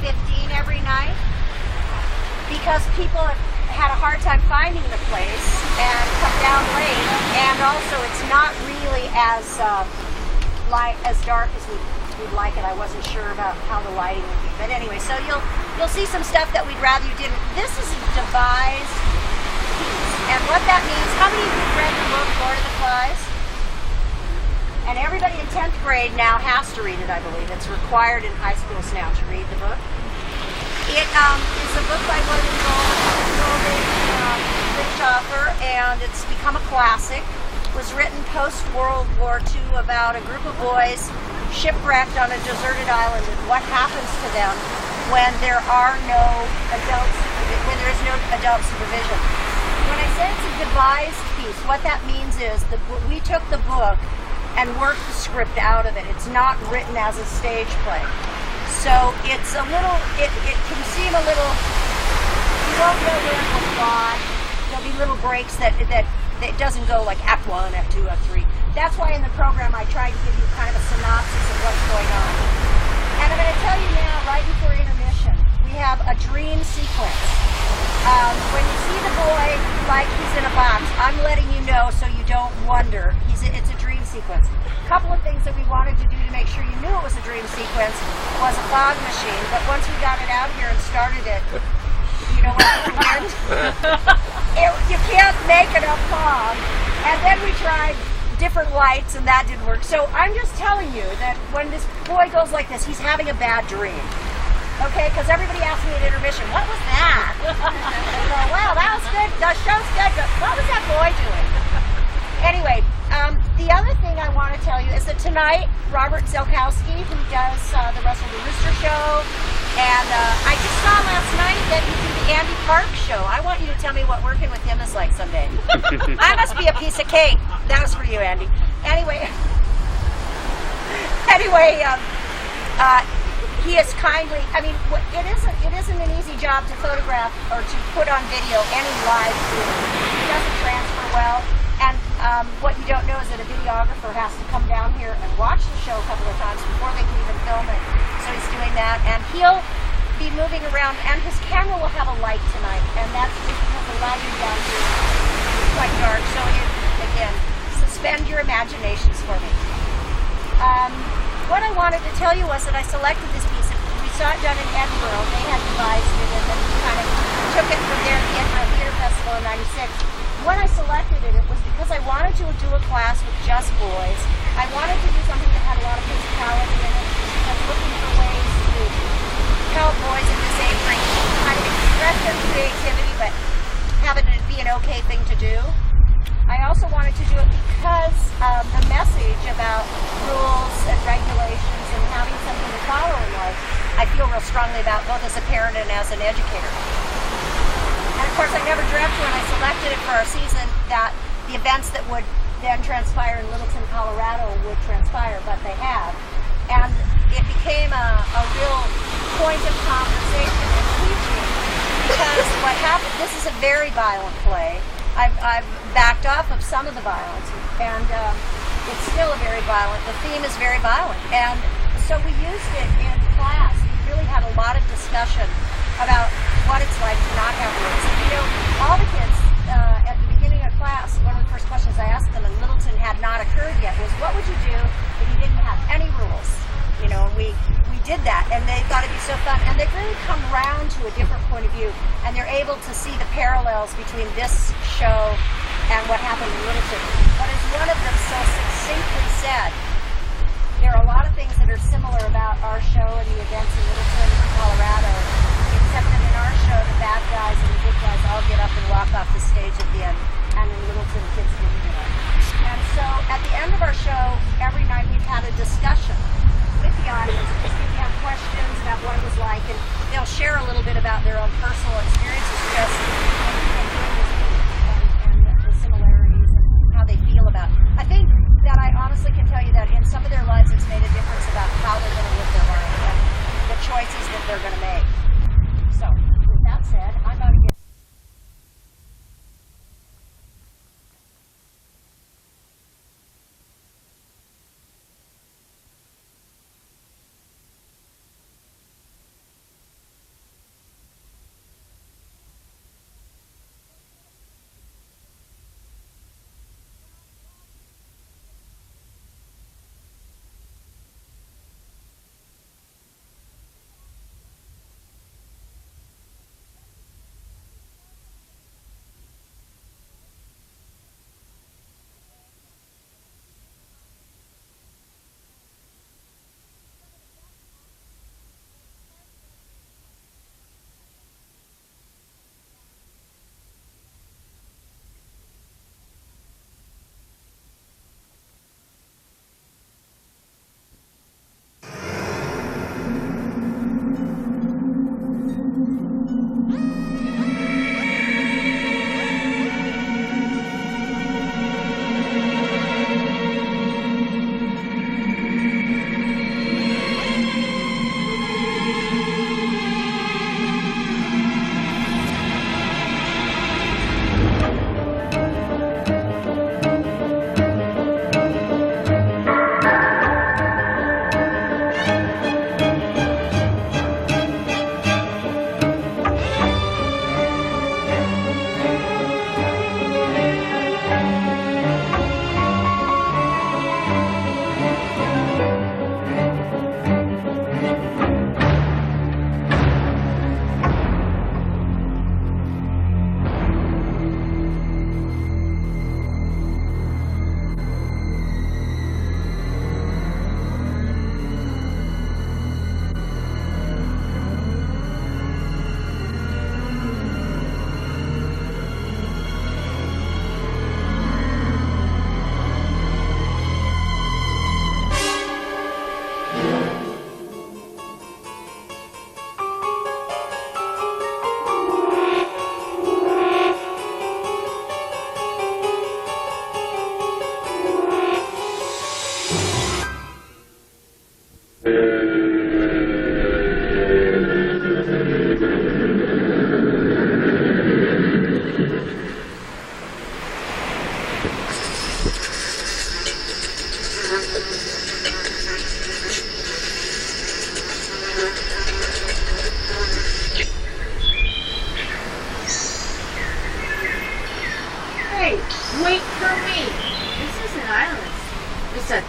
8:15 every night because people have had a hard time finding the place and come down late, and also it's not really as dark as we'd like it. I wasn't sure about how the lighting would be, but anyway, so you'll see some stuff that we'd rather you didn't. This is a devised piece, and what that means, how many of you read the book Lord of the Flies? And everybody in 10th grade now has to read it, I believe. It's required in high schools now to read the book. It is a book by William Golding, British author, and it's become a classic. It was written post-World War II about a group of boys shipwrecked on a deserted island and what happens to them when there are no adults, when there is no adult supervision. When I say it's a devised piece, what that means is we took the book and worked the script out of it. It's not written as a stage play. So it's a little, it can seem a little, you won't know where it will fly. There'll be little breaks that it doesn't go like Act 1, Act 2, Act 3. That's why in the program I try to give you kind of a synopsis of what's going on. And I'm going to tell you now, right before intermission, we have a dream sequence. When you see the boy like he's in a box, I'm letting you know so you don't wonder. It's a dream sequence. A couple of things that we wanted to do to make sure you knew it was a dream sequence was a fog machine, but once we got it out here and started it, you know what it meant? You can't make enough fog. And then we tried different lights and that didn't work. So I'm just telling you that when this boy goes like this, he's having a bad dream. Okay, because everybody asked me at intermission, what was that? I go, well, that was good. The show's good, but what was that boy doing? Anyway, the other thing I want to tell you is that tonight, Robert Zelkowski, who does the Russell the Rooster show, and I just saw last night that you do the Andy Park show. I want you to tell me what working with him is like someday. I must be a piece of cake. That was for you, Andy. Anyway, he is kindly, I mean, it isn't an easy job to photograph or to put on video any live tour. It doesn't transfer well, and what you don't know is that a videographer has to come down here and watch the show a couple of times before they can even film it. So he's doing that, and he'll be moving around, and his camera will have a light tonight, and that's just because the lighting down here is quite dark. So again, suspend your imaginations for me. What I wanted to tell you was that I selected this piece. We saw it done in Edinburgh. They had devised it, and then we kind of took it from there to the Edinburgh Theatre Festival in '96. When I selected it, it was because I wanted to do a class with just boys. I wanted to do something that had a lot of physicality in it. I was looking for ways to help boys in this age range kind of express their creativity, but have it be an okay thing to do. I also wanted to do it because the message about rules and regulations and having something to follow in life, I feel real strongly about both as a parent and as an educator. And of course, I never dreamt when I selected it for our season that the events that would then transpire in Littleton, Colorado would transpire, but they have. And it became a real point of conversation and teaching because what happened, this is a very violent play. I've backed off of some of the violence, and it's still a very violent, the theme is very violent. And so we used it in class. We really had a lot of discussion about what it's like to not have rules. And you know, all the kids at the beginning of class, one of the first questions I asked them in Littleton had not occurred yet was, what would you do if you didn't have any rules? You know, and we did that, and they thought it'd be so fun. And they've really come round to a different point of view, and they're able to see the parallels between this show and what happened in Littleton. But as one of them so succinctly said, there are a lot of things that are similar about our show and the events in Littleton, Colorado, except that in our show, the bad guys and the good guys all get up and walk off the stage at the end, and in Littleton, kids didn't do it. And so at the end of our show, every night we've had a discussion with the audience, just if you have questions about what it was like, and they'll share a little bit about their own personal experiences just and the similarities and how they feel about it. I think that I honestly can tell you that in some of their lives it's made a difference about how they're going to live their life and the choices that they're going to make. So, with that said, I'm about to get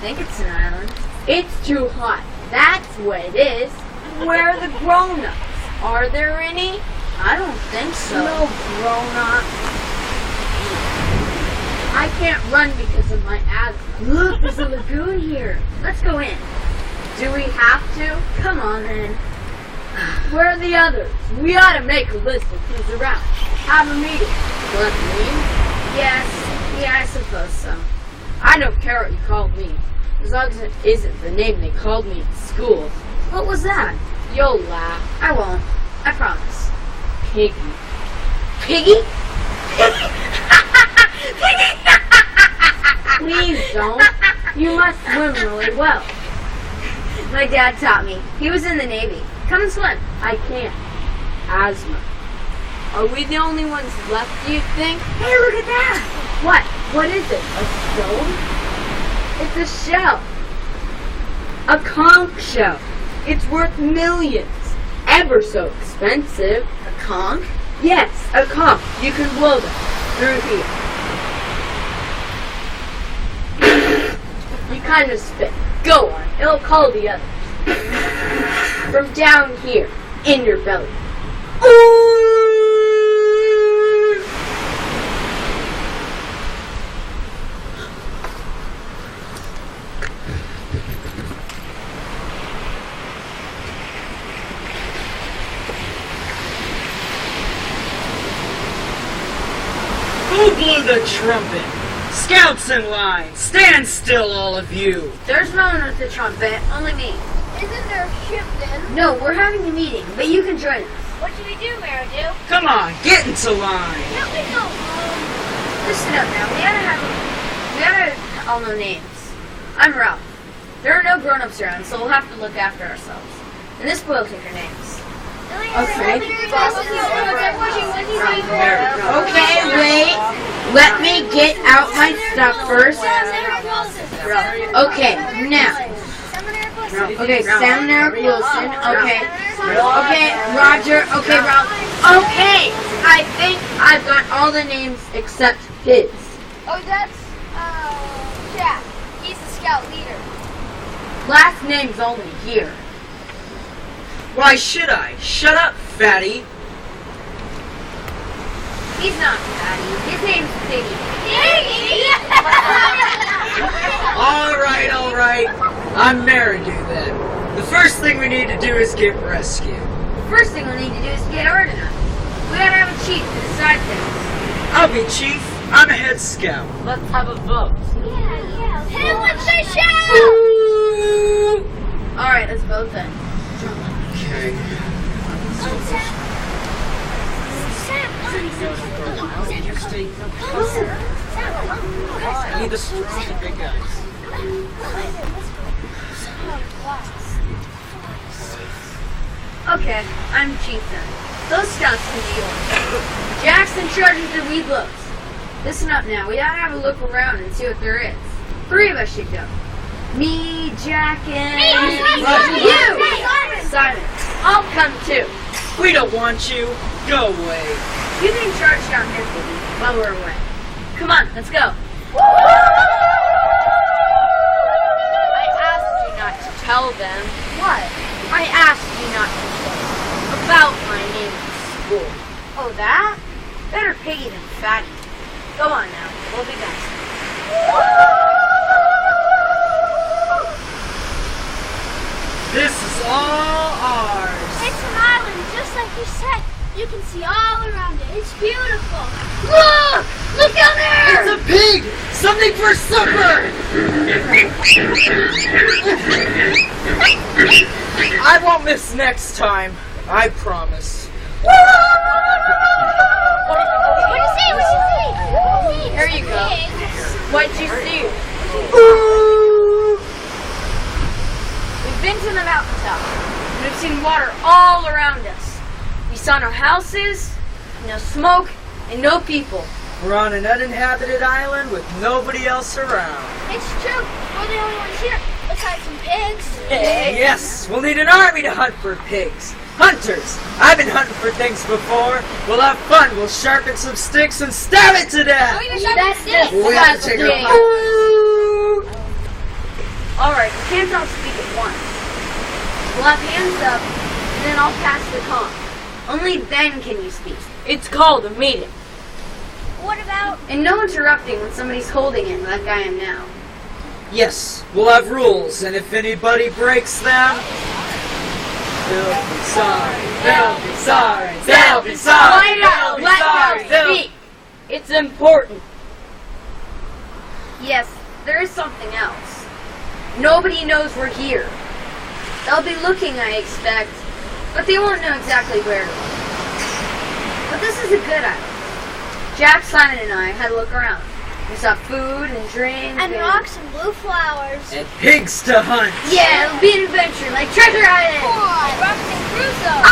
think it's an island. It's too hot. That's what it is. Where are the grown-ups? Are there any? I don't think so. No grown-ups. I can't run because of my asthma. Look, there's a lagoon here. Let's go in. Do we have to? Come on, then. Where are the others? We ought to make a list of who's around. Have a meeting. What, me? Yes. Yeah, I suppose so. I don't care what you called me, as long as it isn't the name they called me in school. What was that? You'll laugh. I won't. I promise. Piggy. Piggy? Please don't. You must swim really well. My dad taught me. He was in the Navy. Come and swim. I can't. Asthma. Are we the only ones left, do you think? Hey, look at that! What? What is it? A stone? It's a shell. A conch shell. It's worth millions. Ever so expensive. A conch? Yes, a conch. You can blow them through here. You kind of spit. Go on. It'll call the others. From down here, in your belly. Who blew the trumpet? Scouts in line! Stand still, all of you! There's no one with the trumpet, only me. Isn't there a ship then? No, we're having a meeting, but you can join us. What should we do, Meridew? Come on, get into line! Can't we go home? Listen up now, we gotta all know names. I'm Ralph. There are no grown-ups around, so we'll have to look after ourselves. And this boy will take our names. Okay. Okay, wait. Let me get out my stuff first. Okay, now. Okay, Sam Wilson. Okay. Okay, Roger. Okay, Ralph. Okay, I think I've got all the names except his. Oh, that's, Jack. He's the scout leader. Last name's only here. Why should I? Shut up, fatty! He's not fatty. His name's Piggy. Alright. I'm Meridew then. The first thing we need to do is get rescued. The first thing we need to do is get organized. We gotta have a chief to decide things. I'll be chief. I'm a head scout. Let's have a vote. Yeah. Hey, what's the show? Alright, let's vote then. Okay. I need the strong big guys. Okay, I'm chief then. Those scouts can be yours. Jack's in charge of the weed loads. Listen up now, we gotta have a look around and see what there is. 3 of us should go. Me, Jack, and... you! Simon, I'll come too. We don't want you. Go away. You can charge down here, Piggy, while we're away. Come on, let's go. I asked you not to tell them. What? I asked you not to tell them about my name in school. Oh, that? Better Piggy than Fatty. Go on now. We'll be back. This is all ours. It's an island, just like you said. You can see all around it. It's beautiful. Look! Look down there! It's a pig! Something for supper! I won't miss next time. I promise. What do you see? Here you go. What'd you see? We've been to the mountaintop. And we've seen water all around us. We saw no houses, no smoke, and no people. We're on an uninhabited island with nobody else around. It's true. We're the only ones here. Let's hide some pigs. Yes, we'll need an army to hunt for pigs. Hunters! I've been hunting for things before. We'll have fun. We'll sharpen some sticks and stab it to death. That's it. We have to take our... Alright, we can't all speak at once. We'll have hands up, and then I'll pass the com. Only then can you speak. It's called a meeting. What about... And no interrupting when somebody's holding it like I am now. Yes, we'll have rules, and if anybody breaks them, they'll be sorry, they'll be sorry, they'll be sorry, Why not they'll be let sorry, them speak? It's important. Yes, there is something else. Nobody knows we're here. They'll be looking, I expect, but they won't know exactly where to look. But this is a good island. Jack, Simon, and I had a look around. We saw food and drink And rocks and blue flowers. And pigs to hunt. Yeah, it'll be an adventure like Treasure Island. Come on, Robinson Crusoe.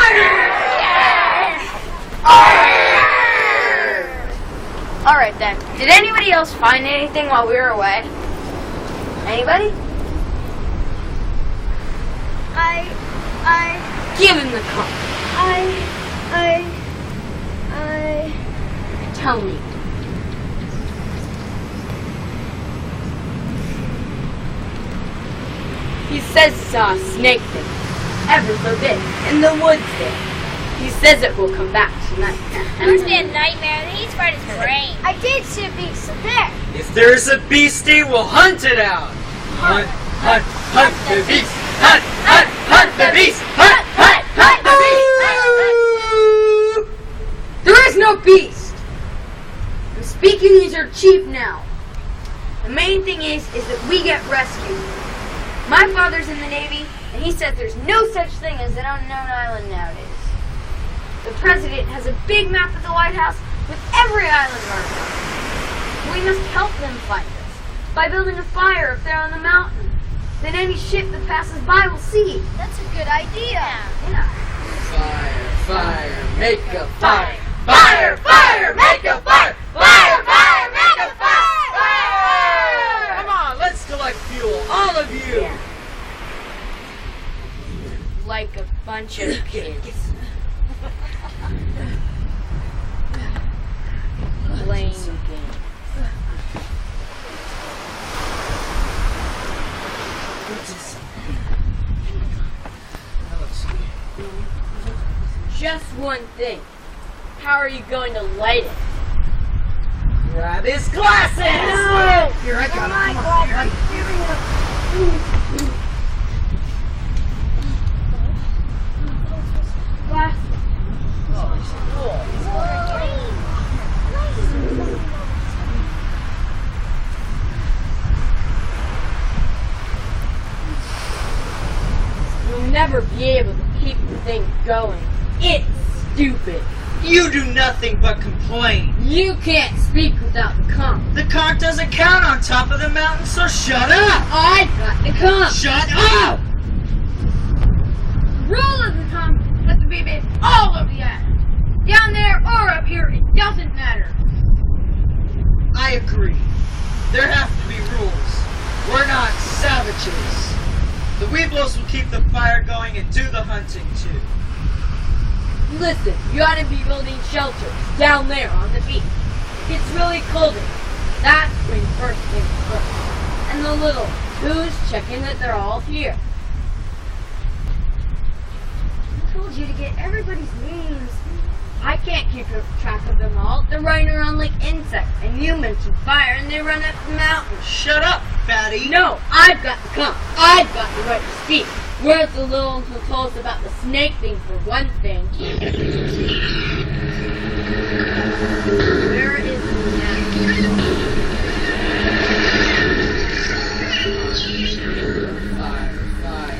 Alright then, did anybody else find anything while we were away? Anybody? Give him the cup. Tell me. He says he saw a snake thing, ever so big, in the woods there. He says it will come back tonight. That must be a nightmare. He needs fried his brain. I did see a beast there. If there's a beastie, we'll hunt it out. Hunt, hunt, hunt the beast. Hunt, hunt, hunt the beast. Hunt, hunt, hunt the beast. There is no beast! I'm speaking as your chief now. The main thing is that we get rescued. My father's in the Navy, and he says there's no such thing as an unknown island nowadays. The president has a big map of the White House with every island marked on it. We must help them find us by building a fire if they're on the mountain. Then any ship that passes by will see. That's a good idea. Yeah. Fire, fire, make a fire. Fire, fire, make a fire. Fire, fire, make a fire. Fire. Come on, let's collect fuel, all of you. Like a bunch of kids. Playing games. Just one thing. How are you going to light it? Grab his glasses! No! Here I come. You'll never be able to keep the thing going. It's stupid. You do nothing but complain. You can't speak without the comp. The conch doesn't count on top of the mountain, so shut up! I've got the comp. Shut up! Rule of the comp has to be made all of the island. Down there or up here, it doesn't matter. I agree. There have to be rules. We're not savages. The Weeblos will keep the fire going and do the hunting too. Listen, you ought to be building shelters down there on the beach. It gets really colder. That's when first things first. And the little who's checking that they're all here. I told you to get everybody's names. I can't keep track of them all. They're running around like insects. And you mentioned fire and they run up the mountain. Shut up, fatty! No, I've got the come. I've got the right to speak. Where's the little one who told us about the snake thing for one thing? Where is the Fire, fire.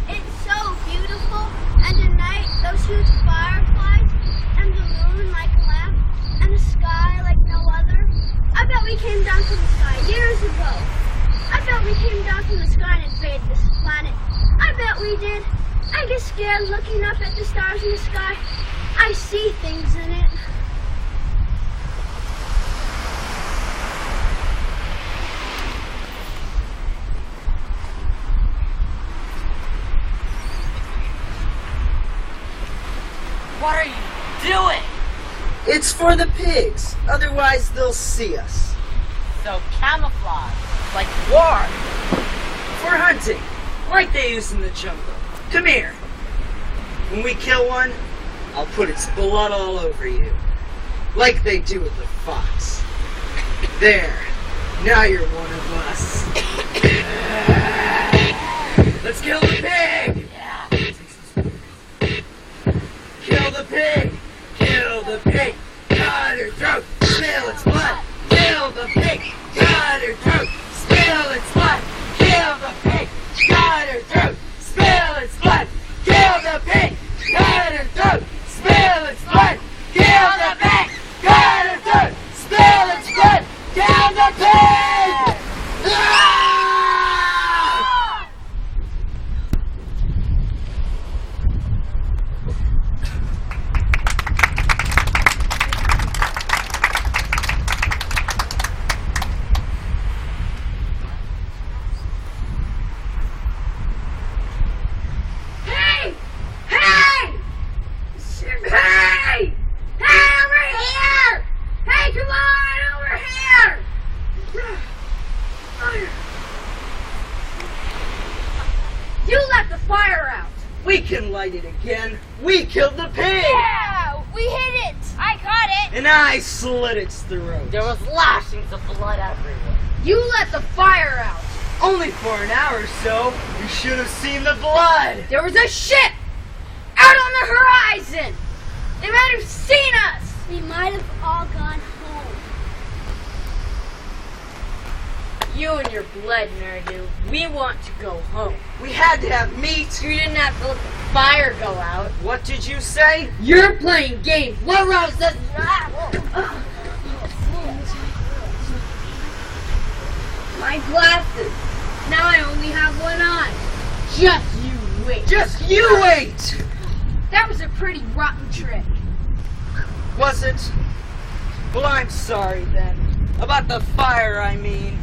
It's so beautiful, and at night those huge fireflies, and the moon like a lamp, and the sky like no other. I bet we came down from the sky years ago. I bet we came down from the sky and invaded this planet. I bet we did. I get scared looking up at the stars in the sky. I see things in it. What are you doing? It's for the pigs. Otherwise, they'll see us. So camouflage, like war. For hunting, like they use in the jungle. Come here. When we kill one, I'll put its blood all over you. Like they do with the fox. There. Now you're one of us. Let's kill the pig! Yeah. Kill the pig! Kill the pig! Cut her throat! Spill its blood! Kill the pig! Cut her throat! Spill its blood! Kill the pig! Cut her throat! Spill its blood! Kill the pig! Cut her throat! Spill its blood! Kill the pig! Cut her throat! Spill its blood! Kill the pig! Ah! Hey! Hey! Hey! Hey, over here! Hey, come on, over here! You let the fire out! We can light it again. We killed the pig! Yeah, we hit it. I got it. And I slit its throat. There was lashings of blood everywhere. You let the fire out! Only for an hour or so. You should have seen the blood. There was a ship! Out on the horizon! They might have seen us! We might have all gone home. You and your blood, Nerdu. We want to go home. We had to have meat. You didn't have to let the fire go out. What did you say? You're playing games. What rouse does... My glasses. Now I only have one eye. Just you wait. Just you wait! That was a pretty rotten trick. Was it? Well, I'm sorry then. About the fire, I mean.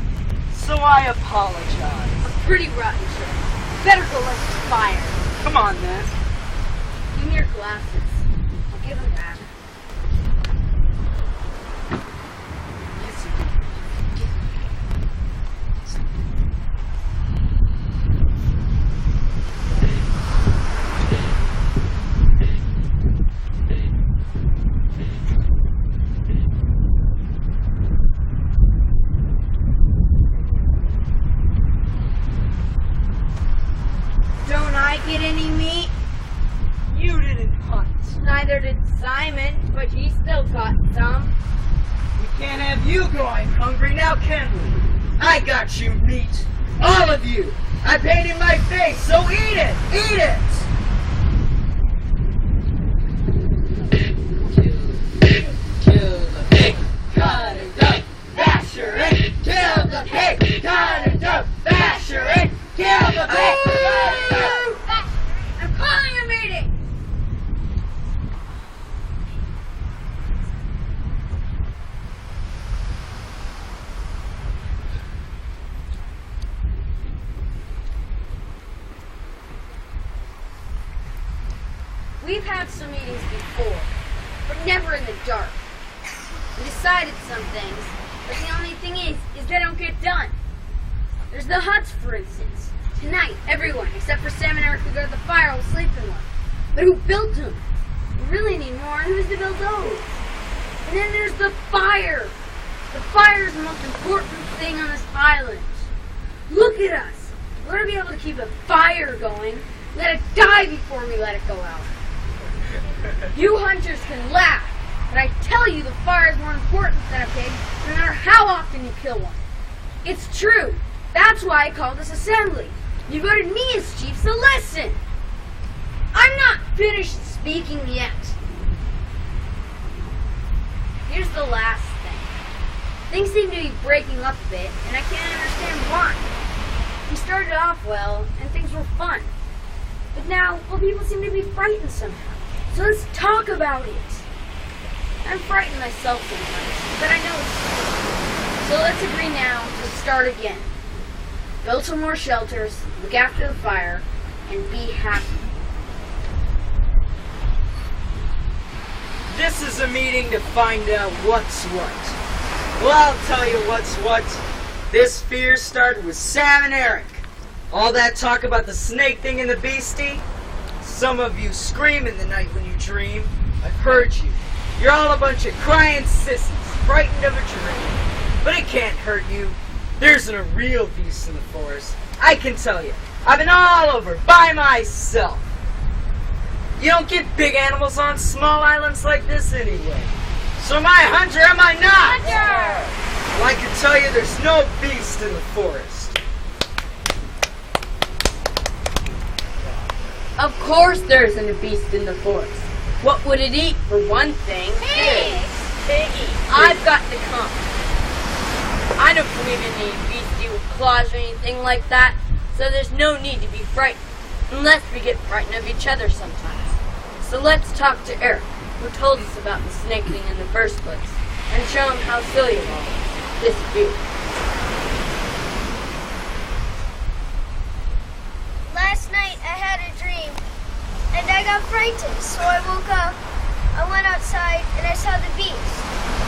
So I apologize. A pretty rotten trick. Better go let the fire. Come on then. Give me your glasses. I'll give them back. Don't I get any meat? You didn't hunt. Neither did Simon, but he still got some. We can't have you going hungry now, can we? I got you meat. All of you. I painted my face, so eat it. Eat it. Kill the pig. Cut it up. Bash her in. Kill the pig. Cut it up. Bash her in. Kill the pig. Cut it up. I'm calling a meeting! We've had some meetings before, but never in the dark. We decided some things, but the only thing is they don't get done. There's the huts, for instance. Tonight, everyone, except for Sam and Eric who go to the fire, will sleep in one. But who built them? We really need more, and who's to build those? And then there's the fire. The fire is the most important thing on this island. Look at us. We're going to be able to keep a fire going. Let it die before we let it go out. You hunters can laugh, but I tell you the fire is more important than a pig, no matter how often you kill one. It's true. That's why I called this assembly. You voted me as chief, so listen. I'm not finished speaking yet. Here's the last thing. Things seem to be breaking up a bit, and I can't understand why. We started off well, and things were fun. But now, well, people seem to be frightened somehow. So let's talk about it. I'm frightened myself sometimes, but I know it's true. So let's agree now to start again. Build some more shelters, look after the fire, and be happy. This is a meeting to find out what's what. Well, I'll tell you what's what. This fear started with Sam and Eric. All that talk about the snake thing and the beastie. Some of you scream in the night when you dream. I've heard you. You're all a bunch of crying sissies, frightened of a dream. But it can't hurt you. There isn't a real beast in the forest. I can tell you. I've been all over by myself. You don't get big animals on small islands like this anyway. So am I a hunter, am I not? Hunter! Well, I can tell you there's no beast in the forest. Of course there isn't a beast in the forest. What would it eat, for one thing? Piggy! I've got the comp. I don't believe in any beastie with claws or anything like that, so there's no need to be frightened, unless we get frightened of each other sometimes. So let's talk to Eric, who told us about the snake thing in the first place, and show him how silly it all is, this view. Last night I had a dream, and I got frightened, so I woke up. I went outside, and I saw the beast.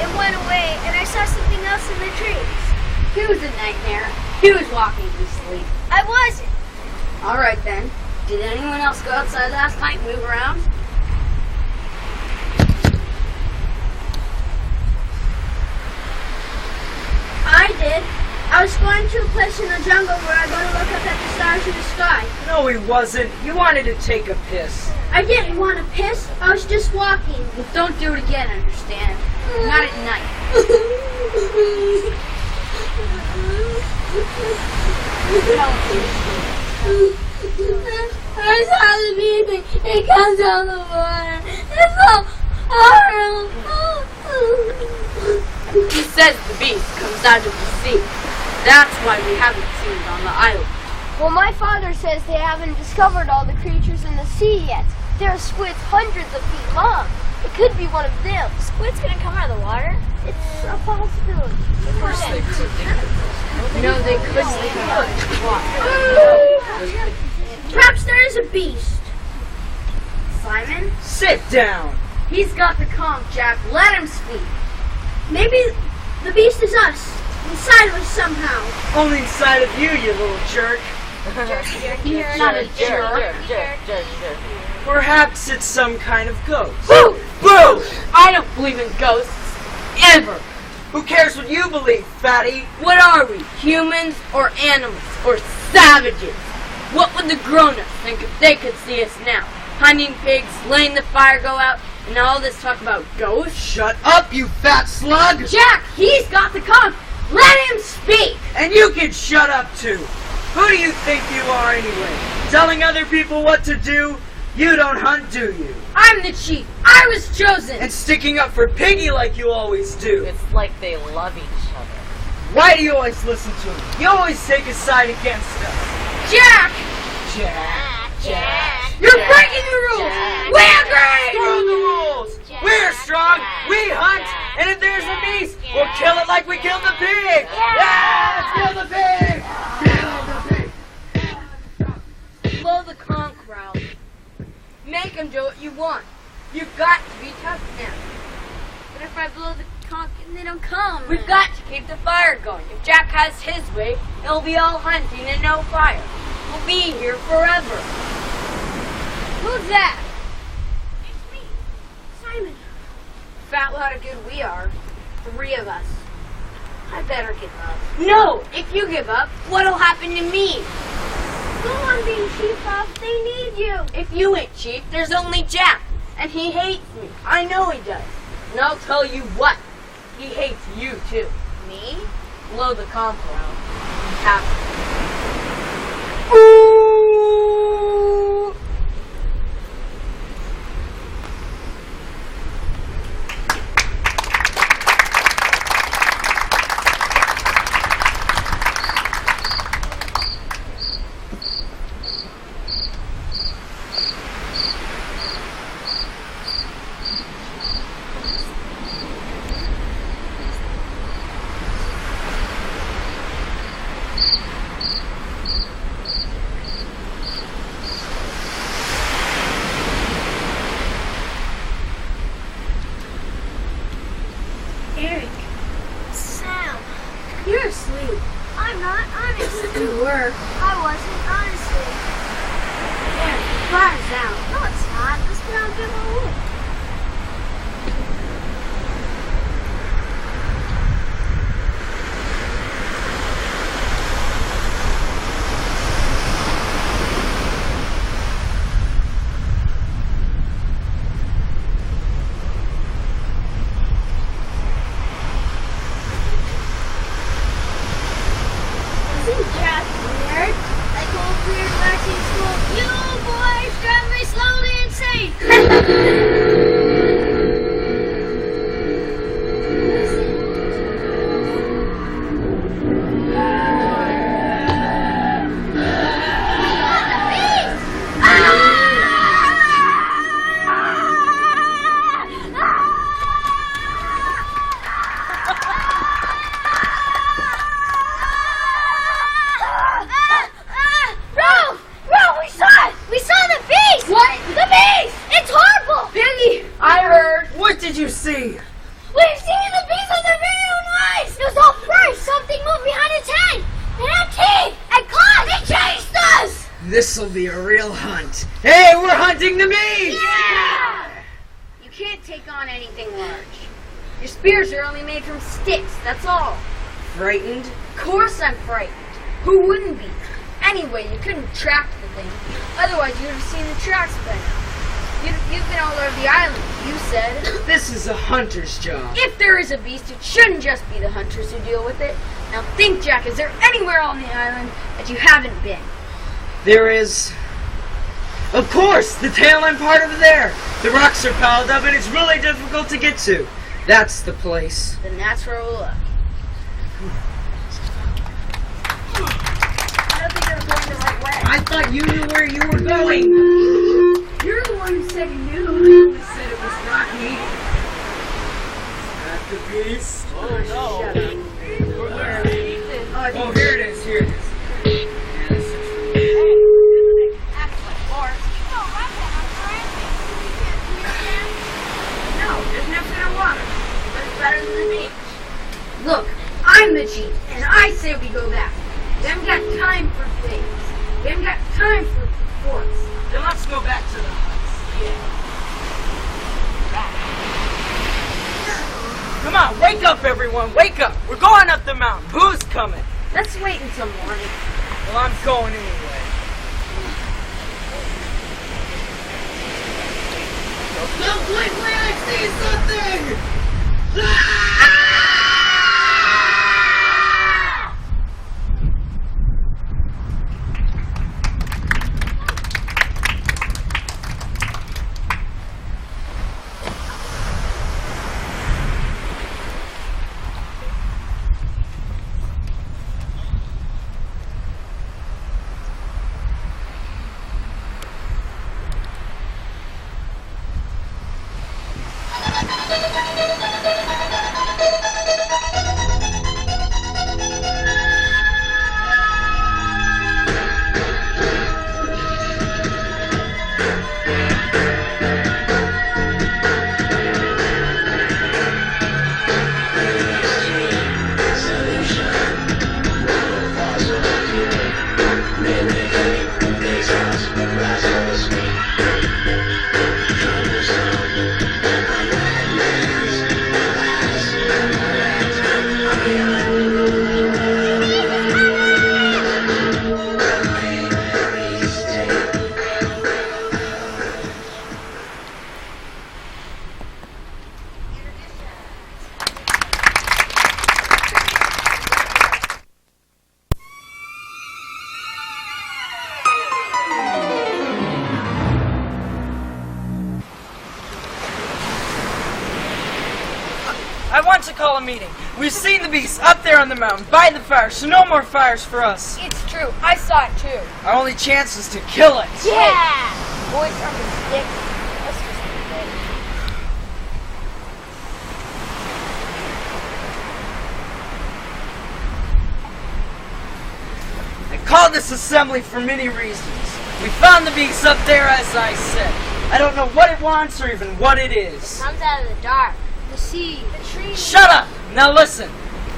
It went away, and I saw something else in the trees. He was a nightmare. He was walking to sleep. I wasn't. Alright then. Did anyone else go outside last night and move around? I did. I was going to a place in the jungle where I go to look up at the stars in the sky. No, he wasn't. He wanted to take a piss. I didn't want to piss. I was just walking. Well, don't do it again, understand? Not at night. I saw the beast. It comes out of the water. It's so horrible. He says the beast comes out of the sea. That's why we haven't seen it on the island. Well, my father says they haven't discovered all the creatures in the sea yet. There are squids hundreds of feet long. It could be one of them. Squids gonna come out of the water? It's a possibility. Of course they could. No, they couldn't come out of the water. Perhaps there is a beast. Simon? Sit down. He's got the conch, Jack. Let him speak. Maybe the beast is us. Inside of us somehow. Only inside of you, you little jerk. He's not a jerk. Perhaps it's some kind of ghost. Boo! Boo! I don't believe in ghosts. Ever. Who cares what you believe, fatty? What are we? Humans or animals or savages? What would the grown-ups think if they could see us now? Hunting pigs, letting the fire go out, and all this talk about ghosts? Shut up, you fat slug! Jack, he's got the conch. Let him speak. And you can shut up too. Who do you think you are anyway? Telling other people what to do? You don't hunt, do you? I'm the chief. I was chosen. And sticking up for Piggy like you always do. It's like they love each other. Why do you always listen to him? You always take a side against us. Jack, Jack. you're breaking the rules. We agree. Screw the rules! We're strong, we hunt, and if there's a beast, we'll kill it like we killed the pig! Yeah! Let's kill the pig! Kill the pig! Blow the conch, Ralph. Make them do what you want. You've got to be tough now. But if I blow the conch and they don't come? We've got to keep the fire going. If Jack has his way, it'll be all hunting and no fire. We'll be here forever. Who's that? It's me. Simon. Fat lot of good we are. 3 of us. I better give up. No! If you give up, what'll happen to me? Go on being chief boss. They need you. If you ain't chief, there's only Jack. And he hates me. I know he does. And I'll tell you what. He hates you too. Me? Blow the conch around. Have you see? We've seen the beast on the video noise! It was all first! Something moved behind its head! It had teeth! And claws! It chased us! This'll be a real hunt. Hey, we're hunting the beast! Yeah! You can't take on anything large. Your spears are only made from sticks, that's all. Frightened? Of course I'm frightened. Who wouldn't be? Anyway, you couldn't track the thing. Otherwise, you'd have seen the tracks by now. You've been all over the island, you said. This is a hunter's job. If there is a beast, it shouldn't just be the hunters who deal with it. Now think, Jack, is there anywhere on the island that you haven't been? There is... Of course, the tail end part over there. The rocks are piled up and it's really difficult to get to. That's the place. Then that's where we'll look. I don't think you're going the right way. I thought you knew where you were going. You're the one who said you knew. You said it was not me. Not the beast. Oh no. Shut up. Oh, here it is. Here it is. Yeah, this is Excellent. Or, No, there's nothing in water. But it's better than the beach. Look, I'm the chief, and I say we go back. We haven't got time for things. We haven't got time for forts. Then let's go back to the huts. Come on, wake up, everyone. Wake up. We're going up the mountain. Who's coming? Let's wait until morning. Well, I'm going anyway. Look quickly, I see something! I want to call a meeting. We've seen the beast up there on the mountain by the fire, so no more fires for us. It's true. I saw it too. Our only chance is to kill it. Yeah! Boys from the sticks. Let's just do it. I called this assembly for many reasons. We found the beast up there, as I said. I don't know what it wants or even what it is. Comes out of the dark. The sea. The trees. Shut up! Now listen.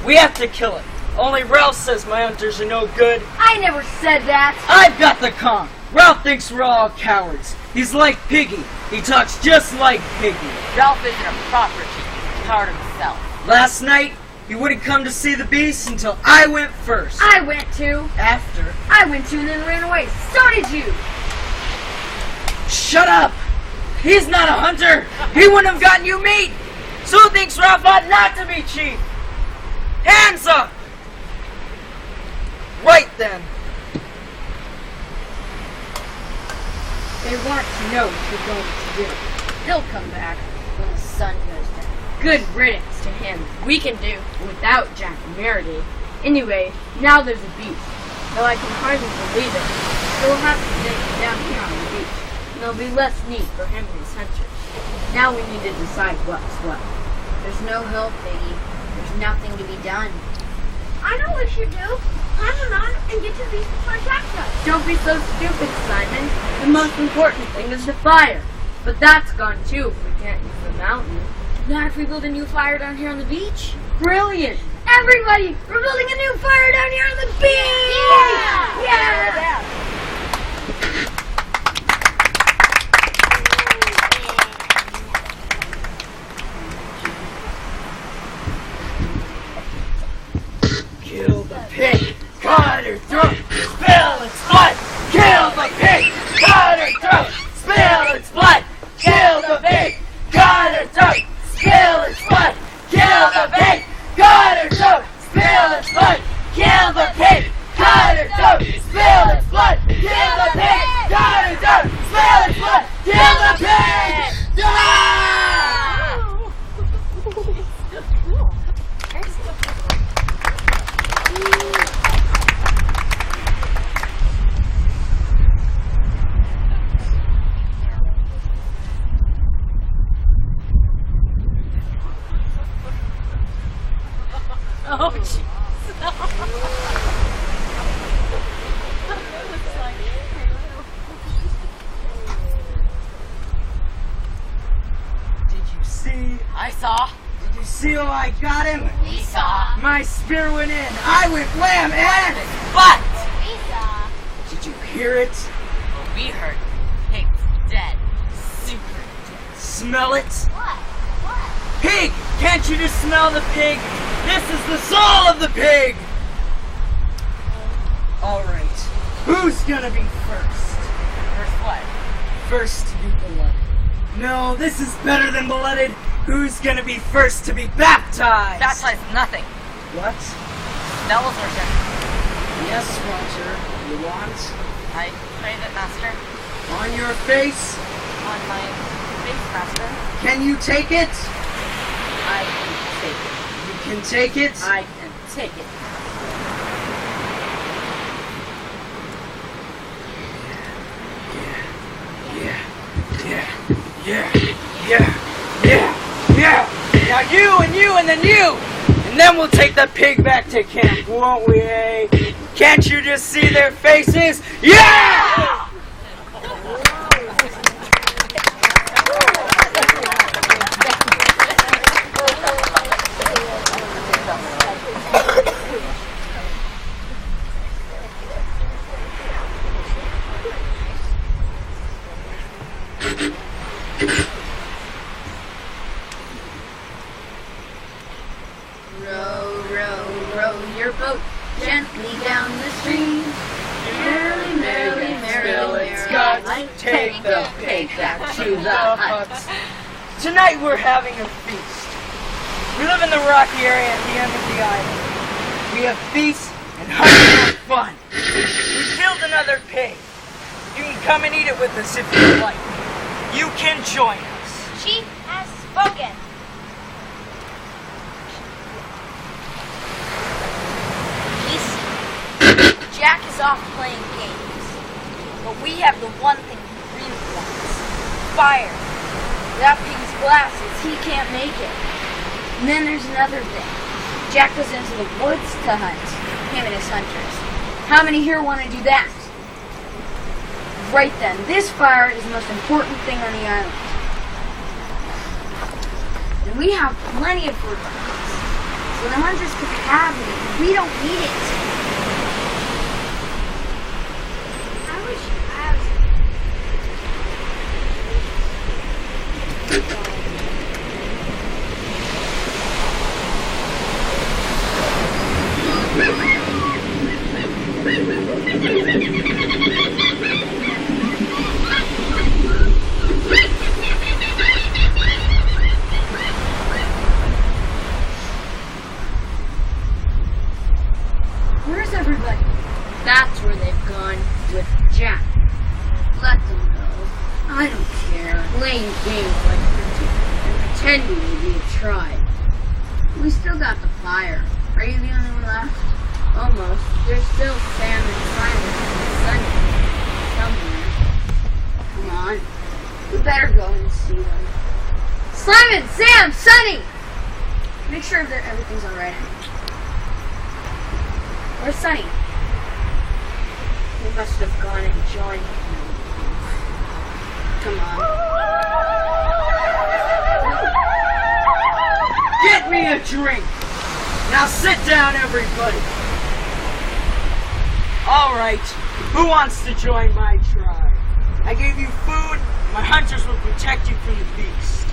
We have to kill it. Only Ralph says my hunters are no good. I never said that. I've got the con. Ralph thinks we're all cowards. He's like Piggy. He talks just like Piggy. Ralph isn't a proper chief. He's proud of himself. Last night, he wouldn't come to see the beast until I went first. I went to. After. I went to and then ran away. So did you. Shut up! He's not a hunter! He wouldn't have gotten you meat! So who thinks Ralph ought not to be chief? Hands up! Right then. They want to know what you're going to do. He'll come back when the sun goes down. Good riddance to him. We can do without Jack and Meredith. Anyway, now there's a beast. Though I can hardly believe it. So we'll have to stay down here on the beach. And there'll be less need for him and his hunters. Now we need to decide what's what. There's no help, Piggy. There's nothing to be done. I know what we should do. Climb the mountain and get to the beast before it attacks us. Don't be so stupid, Simon. The most important thing is the fire. But that's gone too if we can't use the mountain. Now if we build a new fire down here on the beach? Brilliant! Everybody, we're building a new fire down here on the beach! Yeah! Kill the pig, cut her throat, spill its blood. Kill the pig, cut her throat, spill its blood. Kill the pig, cut her throat, spill its blood. Kill the pig, cut her throat, spill its blood. Kill the pig, cut her throat, spill its blood. Kill the pig, cut her throat, spill its blood. Kill the pig! Oh, jeez. Did you see? I saw. Did you see how I got him? We saw. My spear went in. I went wham and... But Did you hear it? what we heard, pig's dead. Super dead. Smell it? Pig! Can't you just smell the pig? This is the soul of the pig! Alright, who's gonna be first? First what? First to be blooded. No, this is better than blooded. Who's gonna be first to be baptized? Baptized nothing. What? That was our turn. Yes, Roger. You want? I crave it, master. On your face? On my face, master. Can you take it? I can take it. You can take it? I can take it. Yeah. Now you and then you. And then we'll take the pig back to camp, won't we, eh? Can't you just see their faces? Yeah! Row, row, row your boat gently down the stream. Merrily, merrily, merrily, merrily, take the pig back to the hut. Tonight we're having a feast. We live in the rocky area at the end of the island. We have feasts and hunting and fun. We killed another pig. You can come and eat it with us if you like. You can join us. She has spoken. Jack is off playing games, but we have the one thing he really wants: fire. Without pig's glasses, he can't make it. And then there's another thing. Jack goes into the woods to hunt. Him and his hunters. How many here want to do that? Right then, this fire is the most important thing on the island. And we have plenty of food. So the hunters can have it. We don't need it. I wish I was. Where's everybody? That's where they've gone with Jack. Let them go. I don't care. Playing games like pretending to be a tribe. We still got the fire. Are you the only one left? Almost. There's still Sam and Simon and Sanji somewhere. Come on. We better go and see them. Simon, Sam, Sunny! Make sure that everything's alright. Where's Sunny? He must have gone and joined him. Come on. a drink. Now sit down, everybody. All right, who wants to join my tribe? I gave you food. My hunters will protect you from the beast.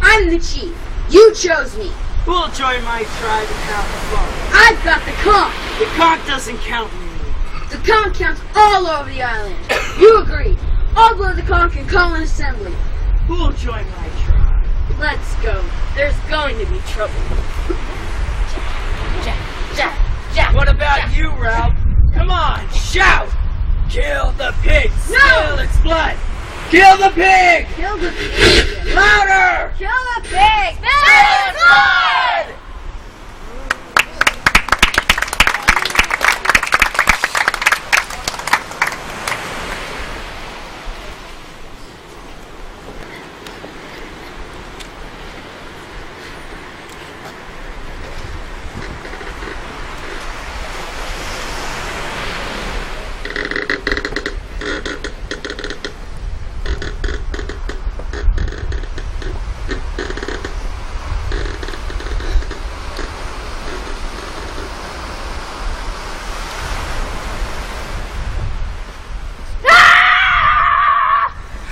I'm the chief. You chose me. Who will join my tribe and have fun? I've got the conch. The conch doesn't count anymore. The conch counts all over the island. You agree. I'll blow the conch and call an assembly. Who will join my tribe? Let's go. There's going to be trouble. What about you, Ralph? Come on, shout! Kill the pig! Spill its blood! Kill the pig! Kill the pig. Louder! Kill the pig. Spill its blood!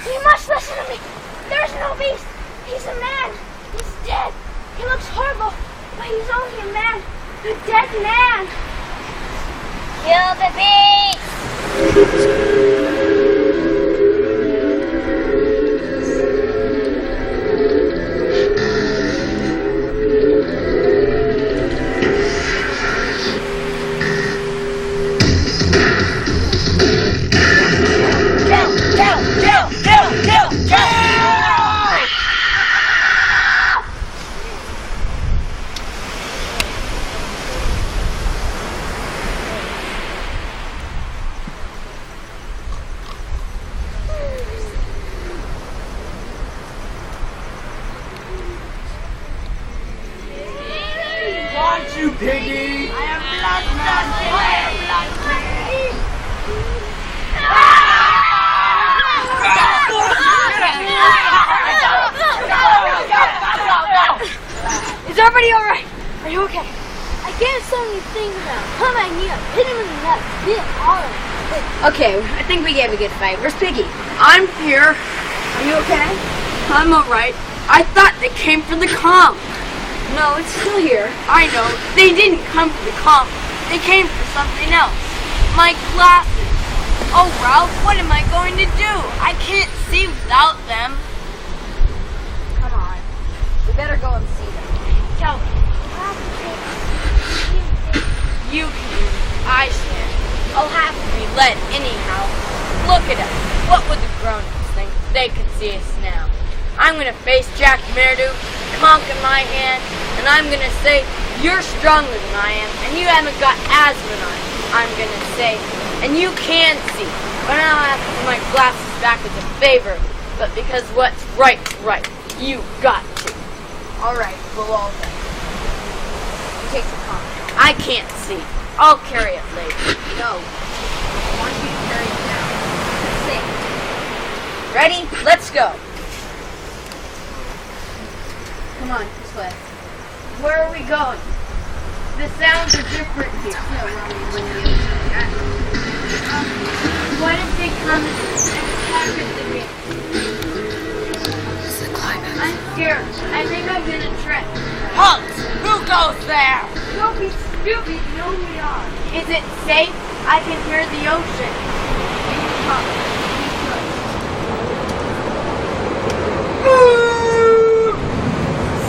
You must listen to me. There's no beast. He's a man. He's dead. He looks horrible, but he's only a man. A dead man. Kill the beast. Want you, piggy! I am Is everybody alright? Are you okay? I gave something to think about. Come at me up. Hit him in the nuts. Hit him hard. Okay, I think we gave a good fight. Where's Piggy? I'm here. Are you okay? I'm alright. I thought they came for the comp. No, it's still here. I know. They didn't come for the comp. They came for something else. My glasses. Oh, Ralph, what am I going to do? I can't see without them. Come on. We better go and see them. Tell me. You can. I shan't. I'll have to be led anyhow. Look at us. What would the grown-ups think? They could see us now. I'm going to face Jack Merdu, conch in my hand, and I'm going to say, you're stronger than I am, and you haven't got asthma than I'm going to say, and you can see, but I don't have to put my glasses back as a favor, but because what's right's right. You got to. Alright, we'll all go. Take the conch. I can't see. I'll carry it later. No. I want you to carry it now. Safe. Ready? Let's go. Come on, this way. Where are we going? The sounds are different here. What if they come and attack us again? It's the climax. I'm scared. I think I'm gonna trip. Halt! Who goes there? Don't be stupid. You know who we are. Is it safe? I can hear the ocean. Come.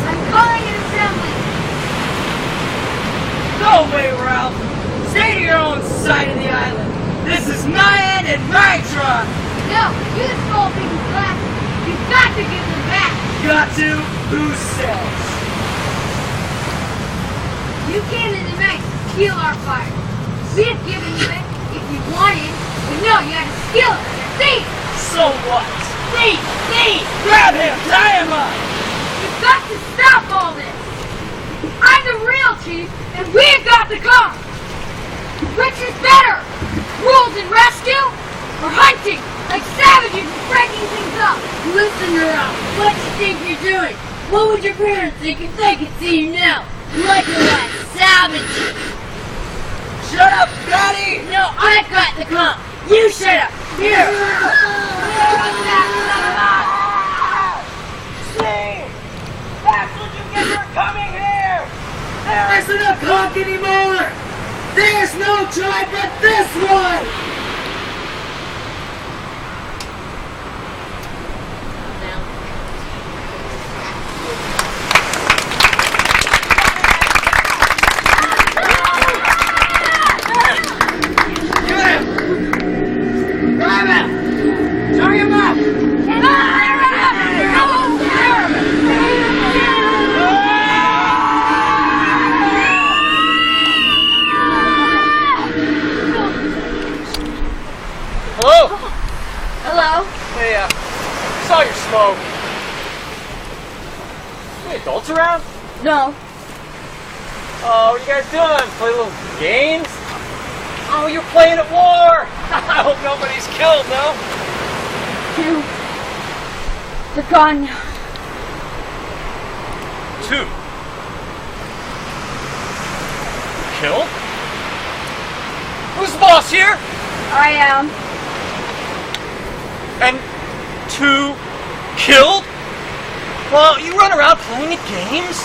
I'm calling an assembly. Go away, Ralph! Stay to your own side of the island! This is my end and my tribe! No, you stole Piggy's glasses. You've got to give them back. Got to? Who says? You came in the night to steal our fire. We'd have given you it if you wanted, but no, you had to steal it. You're a thief. So what? Thief! Thief! Grab him! Tie him up! You've got to stop all this. I'm the real chief, and we've got the gun. Which is better? Rules and rescue, or hunting like savages and breaking things up? Listen, Ralph. What do you think you're doing? What would your parents think if they could see you now? Like a last savage. Shut up, Daddy! No, I've got the comp. You shut up. Here. See? That's what you get for coming here! There isn't a clock anymore! There's no tribe but this one! Hello? Hello? Hey, saw your smoke. Any adults around? No. Oh, what are you guys doing? Play little games? Oh, you're playing at war! I hope nobody's killed, no? They're gone now. 2. Killed? Who's the boss here? I am. And 2 killed? Well, you run around playing at games?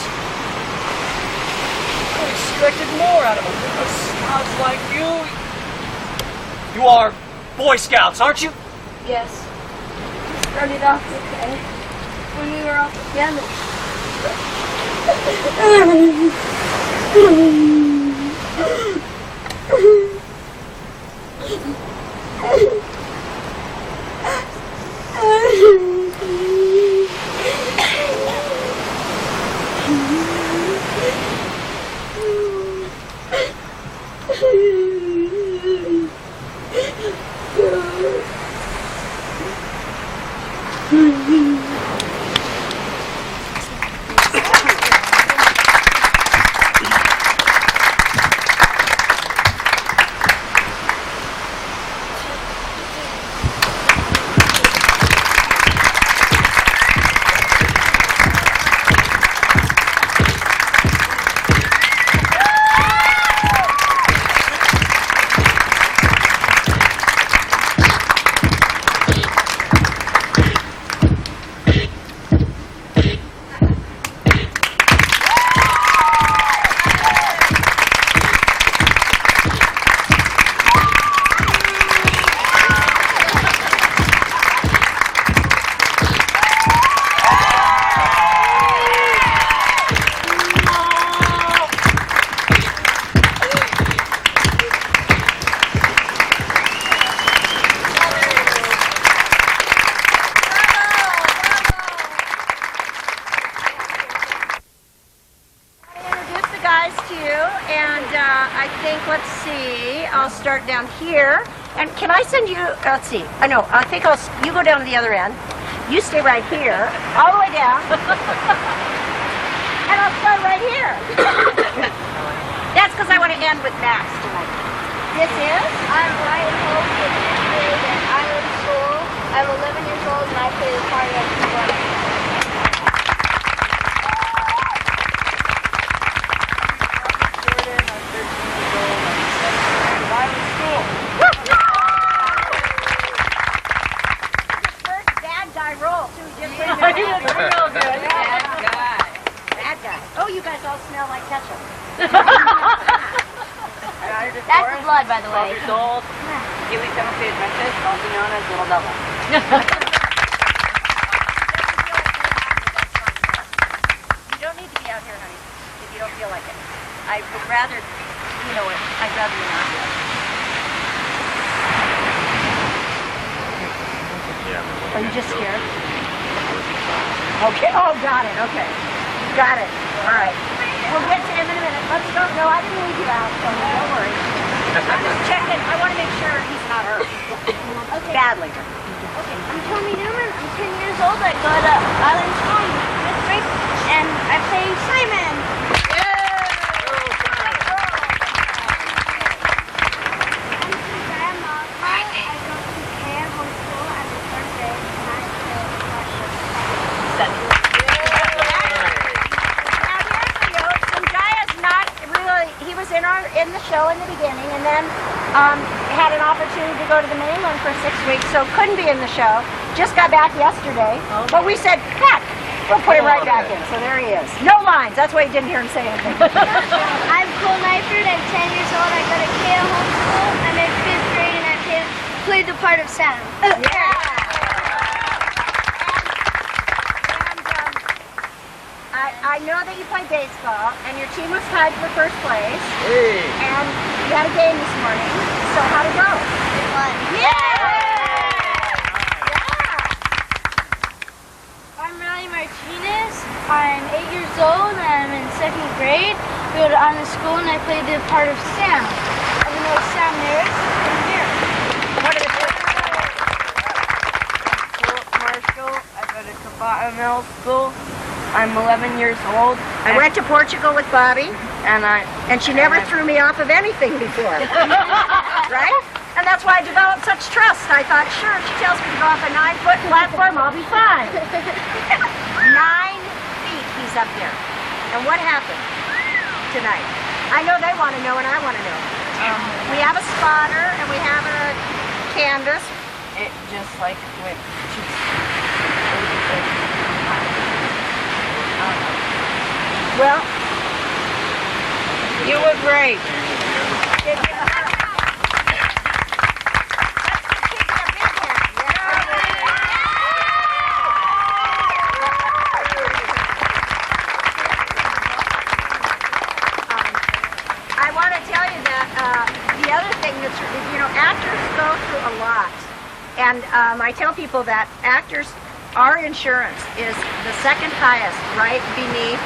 I expected more out of a scout like you. You are Boy Scouts, aren't you? Yes. We started off okay. When we were all together. Let's see, I'll start down here. And can I send you, let's see, no, I think you go down to the other end. You stay right here, all the way down. And I'll start right here. That's because I want to end with Max tonight. This is? I'm Ryan Hope in 10th grade at Island School. I'm 11 years old and I play the part of the brother. That's the blood, by the way. 12 years old, Elite Demonstrated Adventist, also known as Little Devil. You don't need to be out here, honey, if you don't feel like it. I would rather, you know it, I'd rather you not do it. Are you just scared? Okay, oh, got it, okay. Got it, all right. We'll get to him in a minute. Let's go. No, I didn't leave you out, so don't worry. I'm just checking. I want to make sure he's not hurt. Okay. Badly. Okay, I'm Tommy Newman. I'm 10 years old. I go to Island School in 5th grade, and I play Simon. I'm Sanjaya Malakar. I go to Care Home School at the 3rd grade, and I play Sanji. in the show in the beginning, and then had an opportunity to go to the mainland for 6 weeks, so couldn't be in the show. Just got back yesterday, but we said, heck, we'll put him right back in. So there he is. No lines. That's why you didn't hear him say anything. I'm Cole Nyford. I'm 10 years old. I go to Kale Homeschool. I'm in 5th grade, and I played the part of Sam. Yeah. I know that you play baseball, and your team was tied for first place. Hey. And you had a game this morning. So how'd it go? It won. I'm Riley Martinez. I'm 8 years old, and I'm in 2nd grade. We go to Honor School, and I played the part of Sam. I'm the most Sam Harris from here. What are the Marshall. I go to Kabata Middle School. I'm 11 years old. I went to Portugal with Bobbee, and she never threw me off of anything before. Right? And that's why I developed such trust. I thought, sure, if she tells me to go off a 9-foot platform, I'll be fine. 9 feet he's up there. And what happened tonight? I know they want to know, and I want to know. We have a spotter, and we have a canvas. it just like went. Well, You were great. I want to tell you that the other thing that's, actors go through a lot. And I tell people that actors, our insurance is the second highest, right beneath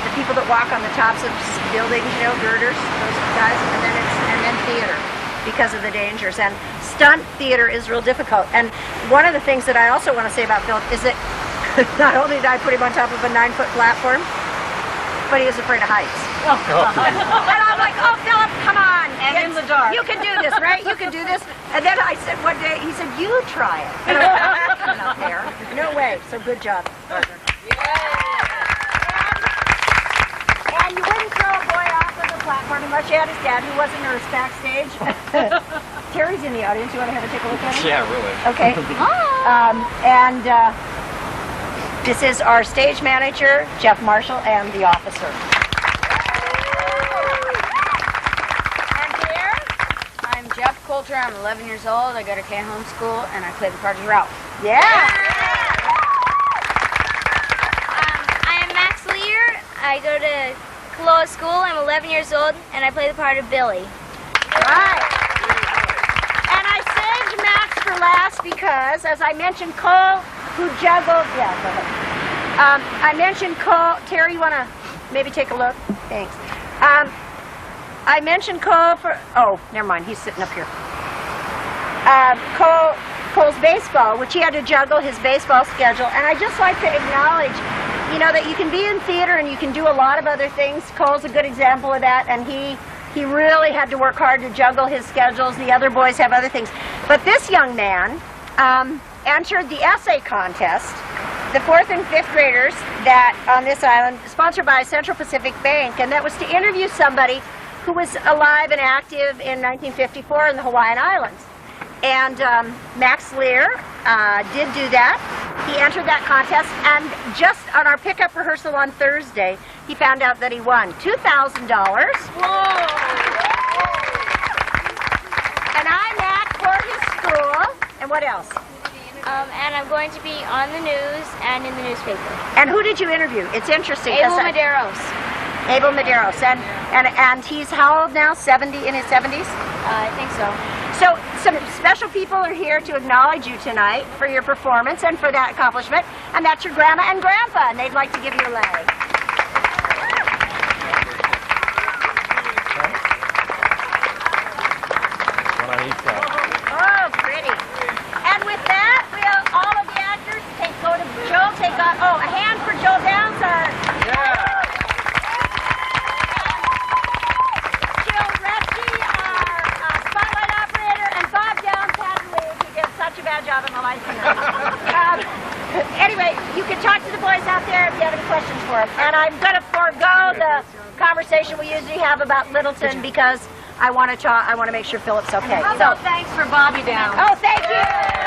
the people that walk on the tops of buildings, girders, those guys, and then theater, because of the dangers. And stunt theater is real difficult. And one of the things that I also want to say about Philip is that not only did I put him on top of a 9-foot platform, but he was afraid of heights. And I'm like, oh, Philip, come on. And in the dark. You can do this, right? You can do this. And then I said one day, he said, you try it. And I went, "I'm not there. No way. So good job. And you wouldn't throw a boy off of the platform unless you had his dad, who was a nurse backstage. Terry's in the audience. You want to have a take a look at him? Yeah, really. Okay. This is our stage manager, Jeff Marshall, and the officer. And here, I'm Jeff Coulter. I'm 11 years old. I go to K Homeschool, and I play the part of Ralph. yeah. I am Max Lear. I go to Kaloa School. I'm 11 years old, and I play the part of Billy. Right. And I saved Max for last because, as I mentioned, Cole, who juggled, I mentioned Cole. Terry, you want to maybe take a look? Thanks. I mentioned Cole for, never mind, he's sitting up here. Cole's baseball, which he had to juggle his baseball schedule, and I just like to acknowledge, that you can be in theater and you can do a lot of other things. Cole's a good example of that, and he really had to work hard to juggle his schedules. The other boys have other things. But this young man entered the essay contest, the 4th and 5th graders that on this island, sponsored by Central Pacific Bank, and that was to interview somebody who was alive and active in 1954 in the Hawaiian Islands. And Max Lear did do that. He entered that contest, and just on our pickup rehearsal on Thursday, he found out that he won $2,000. Whoa! And I'm at for his school. And what else? And I'm going to be on the news and in the newspaper. And who did you interview? It's interesting. Abel Medeiros. Abel Medeiros. And he's how old now? 70, in his 70s? I think so. So some special people are here to acknowledge you tonight for your performance and for that accomplishment. And that's your grandma and grandpa, and they'd like to give you a leg. Oh, pretty. And with that, all of the actors go to Joe, a hand for Joe Downsard. Yeah. Jill Repke, our spotlight operator, and Bob Down, Pat Lee, who did such a bad job in the lights tonight. Anyway, you can talk to the boys out there if you have any questions for them. And I'm going to forego the conversation we usually have about Littleton because I want to make sure Philip's okay. How about thanks for Bobbee down? Oh, thank you.